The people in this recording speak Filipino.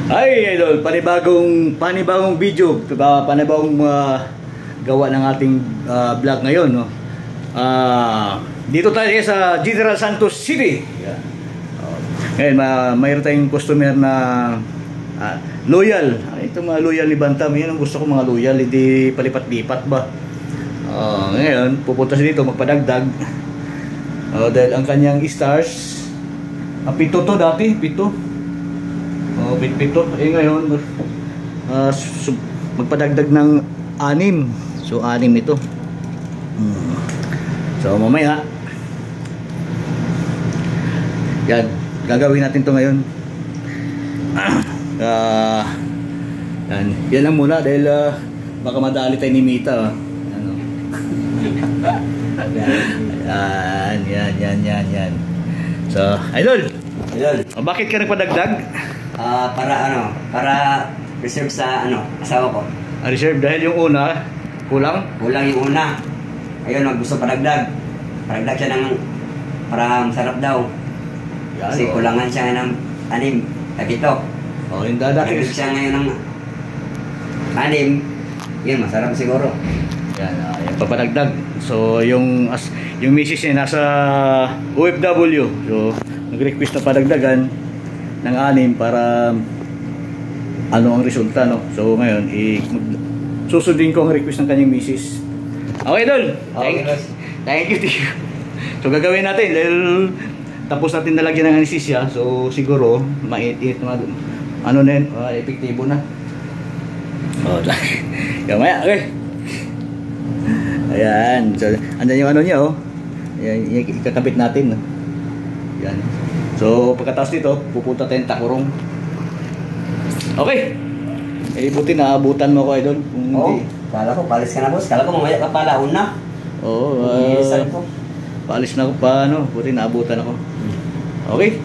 Ay, idol, panibagong video, panibagong gawa ng ating vlog ngayon, no. Dito tayo sa General Santos City. Yeah. Ngayon, mayroon tayong customer na loyal. Ito mga loyal ni Bantam. Yan ang gusto ko, mga loyal, hindi palipat-lipat ba. Ngayon, pupunta siya dito magpadagdag. Dahil ang kanyang stars, pito to dati, pito. Pito. Ngayon, magpadagdag ng 6. So, 6 ito. So, mamaya, yan, gagawin natin to ngayon. Yan lang muna dahil baka madali tayo ni Mita. Ano? Yan. So, idol. Bakit ka nagpadagdag? Para reserve sa asawa ko. Reserve dahil yung una kulang yung una. Ayun, gusto padagdag siya ng para masarap daw. Kasi kulangan siya ng 6, 7. Yung dati siya ngayon ng 6. Yun, masarap siguro. Yan, papadagdag. So yung misis niya nasa OFW. So nag-request na padagdagan ng 6 para ano ang resulta, no? So ngayon susundin ko ang request ng kanyang misis. Okay, Dol. Thank you. So gagawin natin dahil tapos natin nalagyan ng anesthesia. So siguro mait-it ano na yun, epektibo na. Kamaya, okay. Ayan. So andyan yung ano niya, oh. Ayan, ikakabit natin, no? Yan. So pagkatapos nito, pupunta tayong Takurong. Okay. Buti na abutan mo ko, idol. Kala ko palis ka na, boss. Kala ko mamaya ka pala una. Paalis na ako pa, buti naabutan ako. Okay.